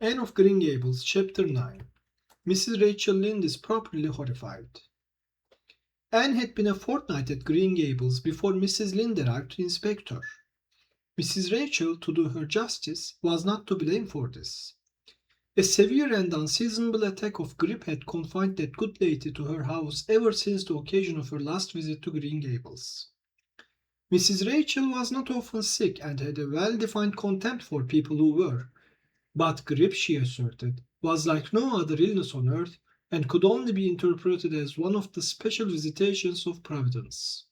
Anne of Green Gables, Chapter 9. Mrs. Rachel Lynde is properly horrified. Anne had been a fortnight at Green Gables before Mrs. Lynde arrived to inspect her. Mrs. Rachel, to do her justice, was not to blame for this. A severe and unseasonable attack of grippe had confined that good lady to her house ever since the occasion of her last visit to Green Gables. Mrs. Rachel was not often sick and had a well-defined contempt for people who were. But grippe, she asserted, was like no other illness on earth and could only be interpreted as one of the special visitations of Providence.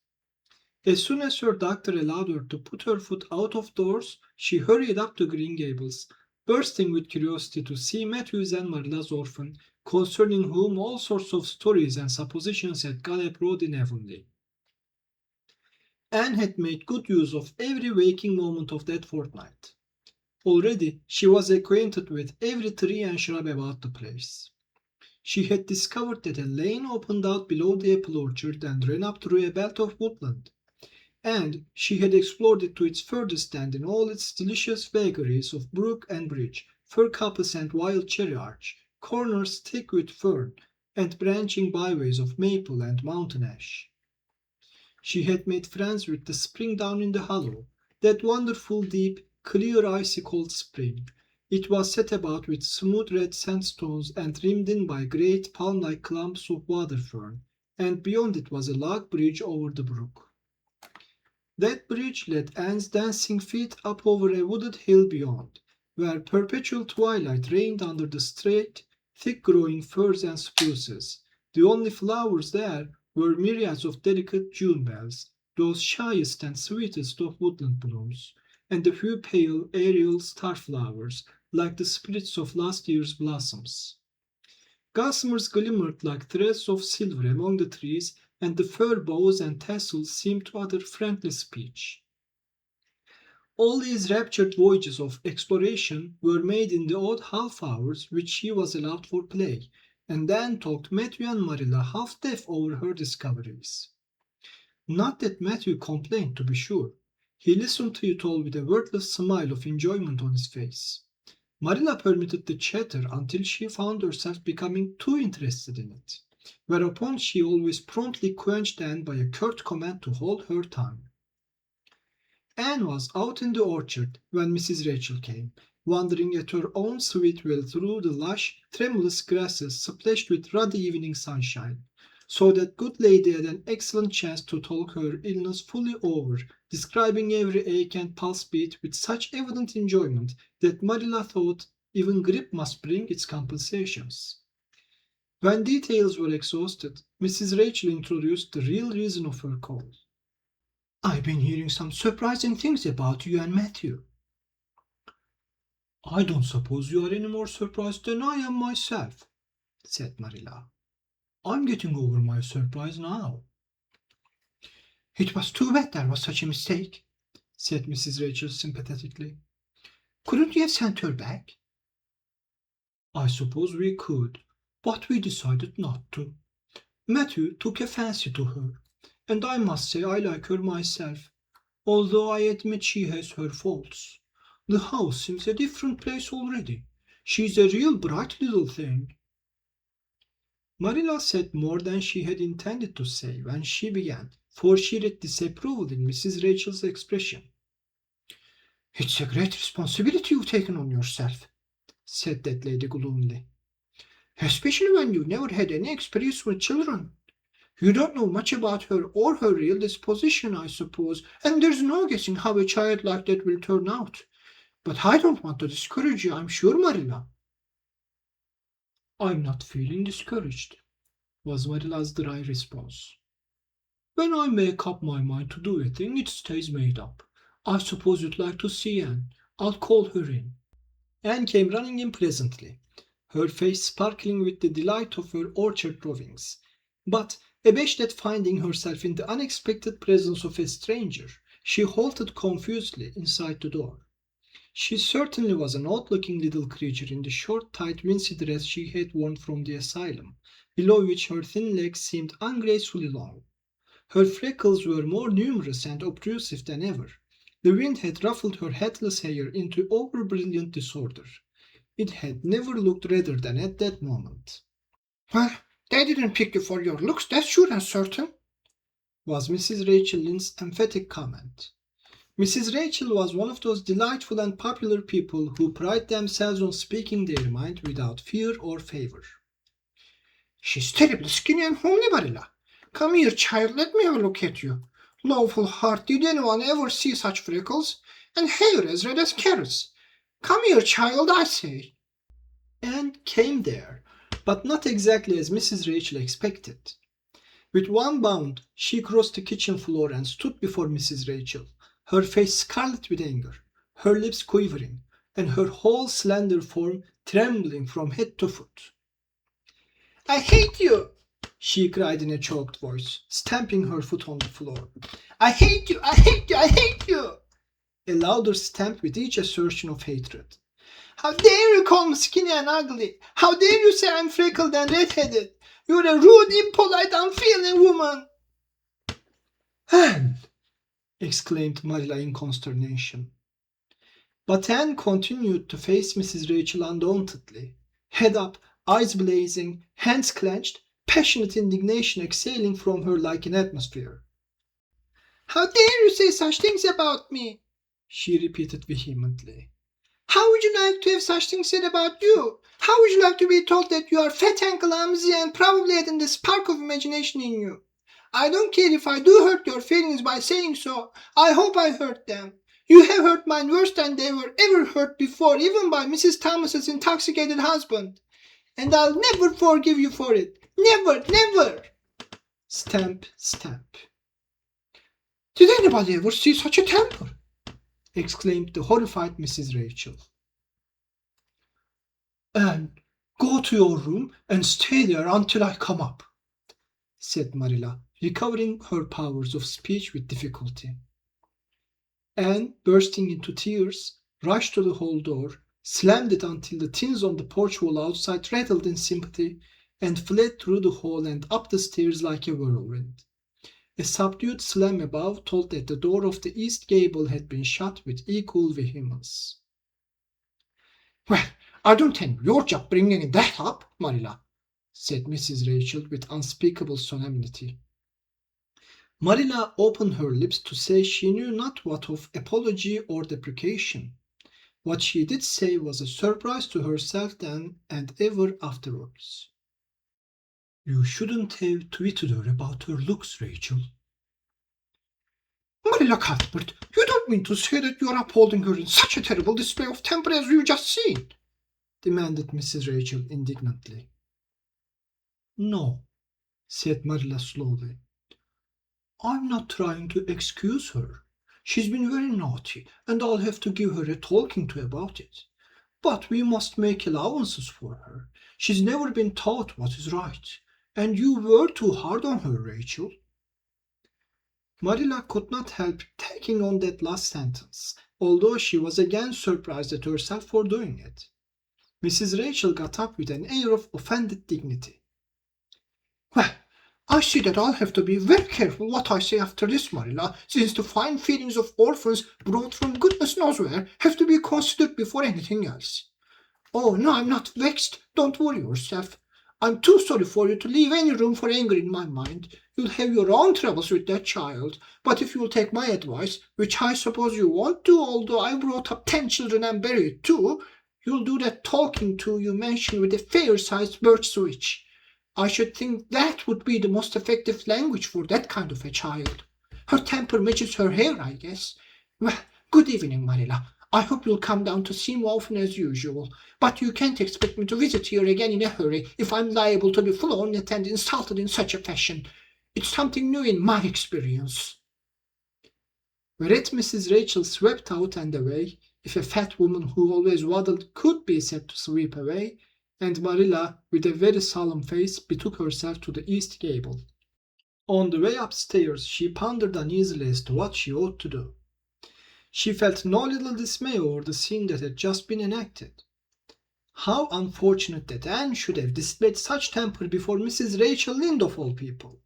As soon as her doctor allowed her to put her foot out of doors, she hurried up to Green Gables, bursting with curiosity to see Matthew's and Marilla's orphan, concerning whom all sorts of stories and suppositions had gone abroad in Avonlea. Anne had made good use of every waking moment of that fortnight. Already she was acquainted with every tree and shrub about the place. She had discovered that a lane opened out below the apple orchard and ran up through a belt of woodland, and she had explored it to its furthest end in all its delicious vagaries of brook and bridge, fir coppice and wild cherry arch, corners thick with fern, and branching byways of maple and mountain ash. She had made friends with the spring down in the hollow, that wonderful deep, clear icy cold spring. It was set about with smooth red sandstones and rimmed in by great palm-like clumps of water fern, and beyond it was a log bridge over the brook. That bridge led Anne's dancing feet up over a wooded hill beyond, where perpetual twilight reigned under the straight, thick-growing firs and spruces. The only flowers there were myriads of delicate June bells, those shyest and sweetest of woodland blooms, and a few pale, aerial star-flowers, like the spirits of last year's blossoms. Gossamers glimmered like threads of silver among the trees, and the fir bows and tassels seemed to utter friendly speech. All these raptured voyages of exploration were made in the odd half-hours which she was allowed for play, and then talked Matthew and Marilla half-deaf over her discoveries. Not that Matthew complained, to be sure. He listened to it all with a wordless smile of enjoyment on his face. Marilla permitted the chatter until she found herself becoming too interested in it, whereupon she always promptly quenched Anne by a curt command to hold her tongue. Anne was out in the orchard when Mrs. Rachel came, wandering at her own sweet will through the lush, tremulous grasses splashed with ruddy evening sunshine, so that good lady had an excellent chance to talk her illness fully over, describing every ache and pulse beat with such evident enjoyment that Marilla thought even grippe must bring its compensations. When details were exhausted, Mrs. Rachel introduced the real reason of her call. "I've been hearing some surprising things about you and Matthew." "I don't suppose you are any more surprised than I am myself," said Marilla. "I'm getting over my surprise now." "It was too bad there was such a mistake," said Mrs. Rachel sympathetically. "Couldn't you have sent her back?" "I suppose we could, but we decided not to. Matthew took a fancy to her, and I must say I like her myself, although I admit she has her faults. The house seems a different place already. She's a real bright little thing." Marilla said more than she had intended to say when she began, for she read disapproval in Mrs. Rachel's expression. "It's a great responsibility you've taken on yourself," said that lady gloomily, "especially when you never had any experience with children. You don't know much about her or her real disposition, I suppose, and there's no guessing how a child like that will turn out. But I don't want to discourage you, I'm sure, Marilla." "I'm not feeling discouraged," was Marilla's dry response. "When I make up my mind to do a thing, it stays made up. I suppose you'd like to see Anne. I'll call her in." Anne came running in presently, her face sparkling with the delight of her orchard rovings. But, abashed at finding herself in the unexpected presence of a stranger, she halted confusedly inside the door. She certainly was an odd-looking little creature in the short, tight, wincey dress she had worn from the asylum, below which her thin legs seemed ungracefully long. Her freckles were more numerous and obtrusive than ever. The wind had ruffled her headless hair into over-brilliant disorder. It had never looked redder than at that moment. Well, they didn't pick you for your looks, that's sure and certain, was Mrs. Rachel Lynde's emphatic comment. Mrs. Rachel was one of those delightful and popular people who pride themselves on speaking their mind without fear or favor. She's terribly skinny and homely, Marilla. Come here, child, let me have a look at you. Lawful heart, did anyone ever see such freckles? And hair as red as carrots. Come here, child, I say. Anne came there, but not exactly as Mrs. Rachel expected. With one bound, she crossed the kitchen floor and stood before Mrs. Rachel, her face scarlet with anger, her lips quivering, and her whole slender form trembling from head to foot. I hate you, she cried in a choked voice, stamping her foot on the floor. I hate you, I hate you, I hate you. A louder stamp with each assertion of hatred. How dare you call me skinny and ugly? How dare you say I'm freckled and red-headed? You're a rude, impolite, unfeeling woman. Anne! Exclaimed Marilla in consternation. But Anne continued to face Mrs. Rachel undauntedly, head up, eyes blazing, hands clenched, passionate indignation exhaling from her like an atmosphere. How dare you say such things about me? She repeated vehemently. How would you like to have such things said about you? How would you like to be told that you are fat and clumsy and probably hadn't a spark of imagination in you? I don't care if I do hurt your feelings by saying so. I hope I hurt them. You have hurt mine worse than they were ever hurt before, even by Mrs. Thomas's intoxicated husband. And I'll never forgive you for it. Never, never. Stamp, stamp. Did anybody ever see such a temper? Exclaimed the horrified Mrs. Rachel. Anne, go to your room and stay there until I come up, said Marilla, recovering her powers of speech with difficulty. Anne, bursting into tears, rushed to the hall door, slammed it until the tins on the porch wall outside rattled in sympathy, and fled through the hall and up the stairs like a whirlwind. A subdued slam above told that the door of the east gable had been shut with equal vehemence. Well, I don't envy your job bringing that up, Marilla, said Mrs. Rachel with unspeakable solemnity. Marilla opened her lips to say she knew not what of apology or deprecation. What she did say was a surprise to herself then and ever afterwards. You shouldn't have tweeted her about her looks, Rachel. Marilla Cuthbert, you don't mean to say that you are upholding her in such a terrible display of temper as you've just seen? Demanded Mrs. Rachel indignantly. No, said Marilla slowly. I'm not trying to excuse her. She's been very naughty, and I'll have to give her a talking to about it. But we must make allowances for her. She's never been taught what is right. And you were too hard on her, Rachel. Marilla could not help taking on that last sentence, although she was again surprised at herself for doing it. Mrs. Rachel got up with an air of offended dignity. Well, I see that I'll have to be very careful what I say after this, Marilla, since the fine feelings of orphans brought from goodness knows where have to be considered before anything else. Oh, no, I'm not vexed. Don't worry yourself. I'm too sorry for you to leave any room for anger in my mind. You'll have your own troubles with that child. But if you'll take my advice, which I suppose you won't do, although I brought up 10 children and buried 2, you'll do that talking to you mentioned with a fair-sized birch switch. I should think that would be the most effective language for that kind of a child. Her temper matches her hair, I guess. Well, good evening, Marilla. I hope you'll come down to see me often as usual, but you can't expect me to visit here again in a hurry if I'm liable to be flown at and insulted in such a fashion. It's something new in my experience. Whereat Mrs. Rachel swept out and away, if a fat woman who always waddled could be said to sweep away, and Marilla, with a very solemn face, betook herself to the east gable. On the way upstairs, she pondered uneasily as to what she ought to do. She felt no little dismay over the scene that had just been enacted. How unfortunate that Anne should have displayed such temper before Mrs. Rachel Lynde of all people!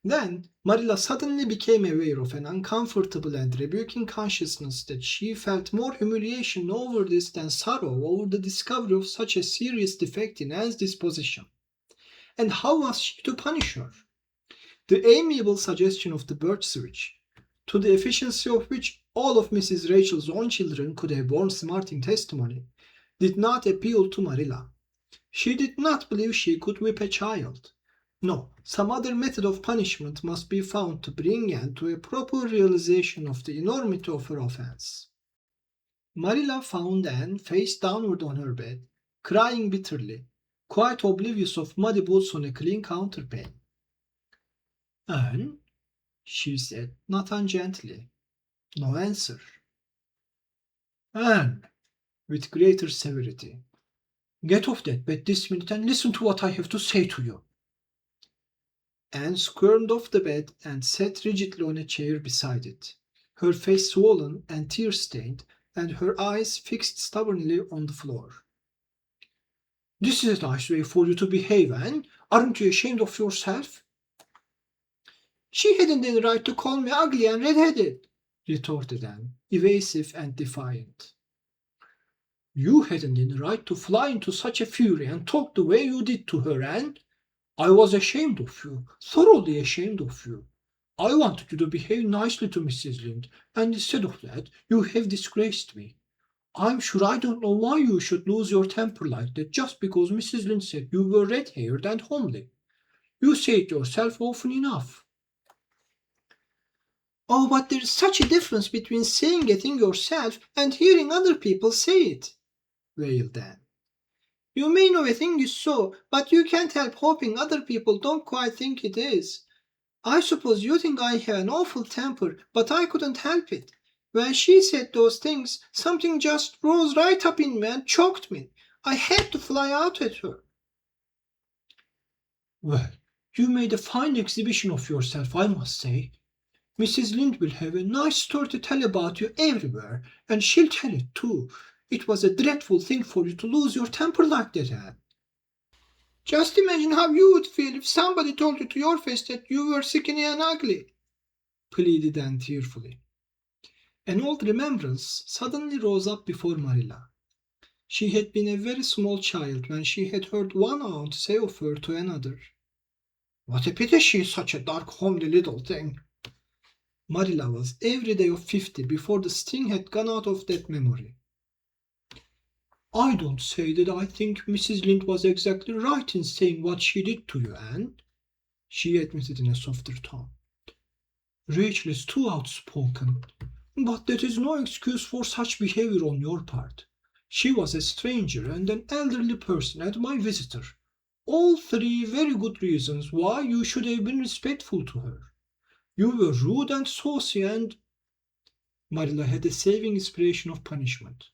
Then, Marilla suddenly became aware of an uncomfortable and rebuking consciousness that she felt more humiliation over this than sorrow over the discovery of such a serious defect in Anne's disposition. And how was she to punish her? The amiable suggestion of the birch switch, to the efficiency of which all of Mrs. Rachel's own children could have borne smarting testimony, did not appeal to Marilla. She did not believe she could whip a child. No, some other method of punishment must be found to bring Anne to a proper realization of the enormity of her offense. Marilla found Anne face downward on her bed, crying bitterly, quite oblivious of muddy boots on a clean counterpane. Anne, she said, not ungently. No answer. Anne, with greater severity, get off that bed this minute and listen to what I have to say to you. Anne squirmed off the bed and sat rigidly on a chair beside it, her face swollen and tear-stained, and her eyes fixed stubbornly on the floor. This is a nice way for you to behave, Anne. Aren't you ashamed of yourself? She hadn't any right to call me ugly and red-headed, retorted Anne, evasive and defiant. You hadn't any right to fly into such a fury and talk the way you did to her, Anne. I was ashamed of you, thoroughly ashamed of you. I wanted you to behave nicely to Mrs. Lynde, and instead of that, you have disgraced me. I'm sure I don't know why you should lose your temper like that just because Mrs. Lynde said you were red-haired and homely. You say it yourself often enough. Oh, but there's such a difference between saying a thing yourself and hearing other people say it, wailed Anne. You may know a thing is so, but you can't help hoping other people don't quite think it is. I suppose you think I have an awful temper, but I couldn't help it. When she said those things, something just rose right up in me and choked me. I had to fly out at her. Well, you made a fine exhibition of yourself, I must say. Mrs. Lynde will have a nice story to tell about you everywhere, and she'll tell it too. It was a dreadful thing for you to lose your temper like that, Anne. Just imagine how you would feel if somebody told you to your face that you were skinny and ugly, pleaded Anne tearfully. An old remembrance suddenly rose up before Marilla. She had been a very small child when she had heard one aunt say of her to another, What a pity she is such a dark, homely little thing. Marilla was every day of 50 before the sting had gone out of that memory. I don't say that I think Mrs. Lynde was exactly right in saying what she did to you, Anne, she admitted in a softer tone. Rachel is too outspoken, but that is no excuse for such behavior on your part. She was a stranger and an elderly person and my visitor. All three very good reasons why you should have been respectful to her. You were rude and saucy and... Marilla had a saving inspiration of punishment.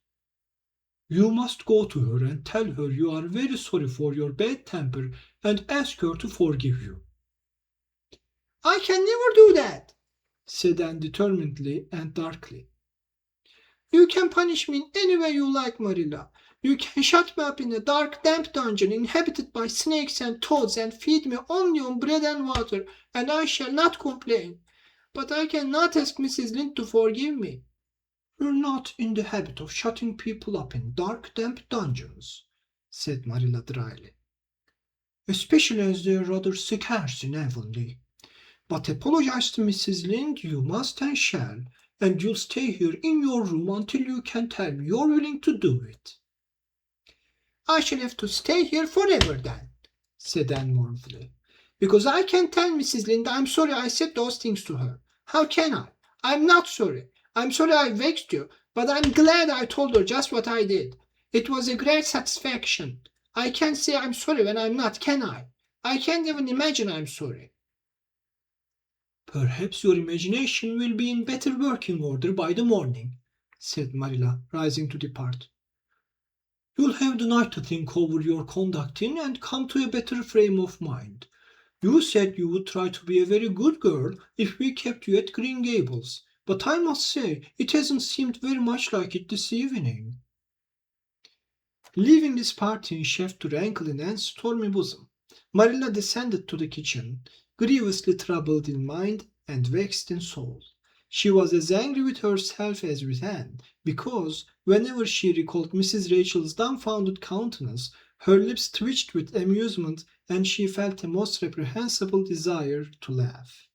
You must go to her and tell her you are very sorry for your bad temper and ask her to forgive you. I can never do that, said Anne determinedly and darkly. You can punish me in any way you like, Marilla. You can shut me up in a dark, damp dungeon inhabited by snakes and toads and feed me only on bread and water, and I shall not complain. But I cannot ask Mrs. Lynde to forgive me. You're not in the habit of shutting people up in dark, damp dungeons, said Marilla dryly. Especially as they're rather scarce in Avonlea. But apologize to Mrs. Lynde you must and shall, and you'll stay here in your room until you can tell me you're willing to do it. I shall have to stay here forever then, said Anne mournfully, because I can't tell Mrs. Lynde I'm sorry I said those things to her. How can I? I'm not sorry. I'm sorry I vexed you, but I'm glad I told her just what I did. It was a great satisfaction. I can't say I'm sorry when I'm not, can I? I can't even imagine I'm sorry. Perhaps your imagination will be in better working order by the morning, said Marilla, rising to depart. You'll have the night to think over your conduct in and come to a better frame of mind. You said you would try to be a very good girl if we kept you at Green Gables, but I must say it hasn't seemed very much like it this evening. Leaving this party in chef to rankle in Anne's stormy bosom, Marilla descended to the kitchen, grievously troubled in mind and vexed in soul. She was as angry with herself as with Anne, because whenever she recalled Mrs. Rachel's dumbfounded countenance, her lips twitched with amusement and she felt a most reprehensible desire to laugh.